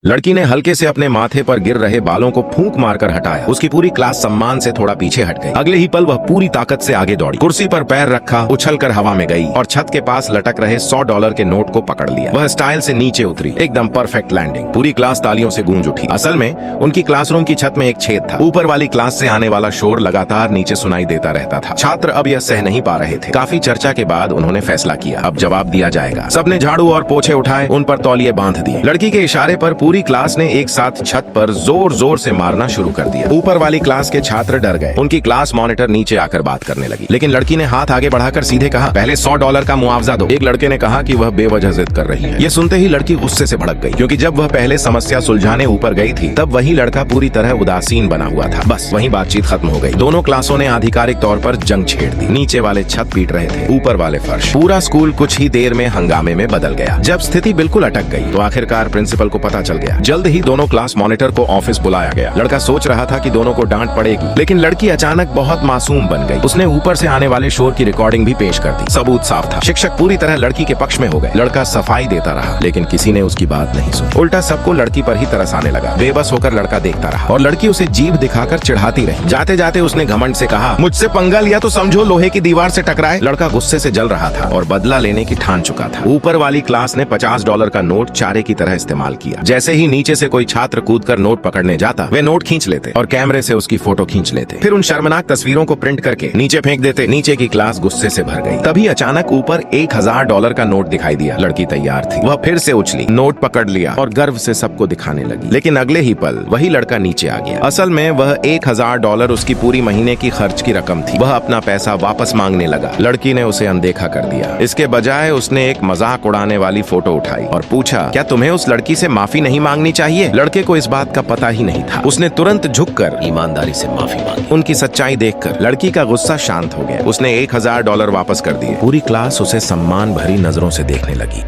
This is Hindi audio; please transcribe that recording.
लड़की ने हल्के से अपने माथे पर गिर रहे बालों को फूंक मारकर हटाया। उसकी पूरी क्लास सम्मान से थोड़ा पीछे हट गई। अगले ही पल वह पूरी ताकत से आगे दौड़ी, कुर्सी पर पैर रखा, उछलकर हवा में गई और छत के पास लटक रहे $100 के नोट को पकड़ लिया। वह स्टाइल से नीचे उतरी, एकदम परफेक्ट लैंडिंग। पूरी क्लास तालियों से गूंज उठी। असल में उनकी क्लासरूम की छत में एक छेद था। ऊपर वाली क्लास से आने वाला शोर लगातार नीचे सुनाई देता रहता था। छात्र अब यह सह नहीं पा रहे थे। काफी चर्चा के बाद उन्होंने फैसला किया, अब जवाब दिया जाएगा। सबने झाड़ू और पोछे उठाए, उन पर तौलिए बांध दिए। लड़की के इशारे पर पूरी क्लास ने एक साथ छत पर जोर जोर से मारना शुरू कर दिया। ऊपर वाली क्लास के छात्र डर गए। उनकी क्लास मॉनिटर नीचे आकर बात करने लगी, लेकिन लड़की ने हाथ आगे बढ़ाकर सीधे कहा, पहले $100 का मुआवजा दो। एक लड़के ने कहा कि वह बेवजह जिद कर रही है। ये सुनते ही लड़की गुस्से से भड़क गई, क्योंकि जब वह पहले समस्या सुलझाने ऊपर गई थी तब वही लड़का पूरी तरह उदासीन बना हुआ था। बस वहीं बातचीत खत्म हो गई। दोनों क्लासों ने आधिकारिक तौर पर जंग छेड़ दी। नीचे वाले छत पीट रहे थे, ऊपर वाले फर्श। पूरा स्कूल कुछ ही देर में हंगामे में बदल गया। जब स्थिति बिल्कुल अटक गई तो आखिरकार प्रिंसिपल को पता चल गया। जल्द ही दोनों क्लास मॉनिटर को ऑफिस बुलाया गया। लड़का सोच रहा था कि दोनों को डांट पड़ेगी, लेकिन लड़की अचानक बहुत मासूम बन गई। उसने ऊपर से आने वाले शोर की रिकॉर्डिंग भी पेश कर दी। सबूत साफ था। शिक्षक पूरी तरह लड़की के पक्ष में हो गए। लड़का सफाई देता रहा, लेकिन किसी ने उसकी बात नहीं सुनी। उल्टा सबको लड़की पर ही तरस आने लगा। बेबस होकर लड़का देखता रहा और लड़की उसे जीभ दिखाकर चिढ़ाती रही। जाते जाते उसने घमंड से कहा, मुझसे पंगा लिया तो समझो लोहे की दीवार से टकराए। लड़का गुस्से से जल रहा था और बदला लेने की ठान चुका था। ऊपर वाली क्लास ने $50 का नोट चारे की तरह इस्तेमाल किया। जैसे ही नीचे से कोई छात्र कूदकर नोट पकड़ने जाता, वे नोट खींच लेते और कैमरे से उसकी फोटो खींच लेते। फिर उन शर्मनाक तस्वीरों को प्रिंट करके नीचे फेंक देते। नीचे की क्लास गुस्से से भर गई। तभी अचानक ऊपर $1000 का नोट दिखाई दिया। लड़की तैयार थी। वह फिर से उछली, नोट पकड़ लिया और गर्व से सबको दिखाने लगी। लेकिन अगले ही पल वही लड़का नीचे आ गया। असल में वह $1000 उसकी पूरी महीने की खर्च की रकम थी। वह अपना पैसा वापस मांगने लगा। लड़की ने उसे अनदेखा कर दिया। इसके बजाय उसने एक मजाक उड़ाने वाली फोटो उठाई और पूछा, क्या तुम्हें उस लड़की से माफी नहीं मांगनी चाहिए? लड़के को इस बात का पता ही नहीं था। उसने तुरंत झुककर ईमानदारी से माफी मांगी। उनकी सच्चाई देखकर लड़की का गुस्सा शांत हो गया। उसने $1000 वापस कर दिए। पूरी क्लास उसे सम्मान भरी नजरों से देखने लगी।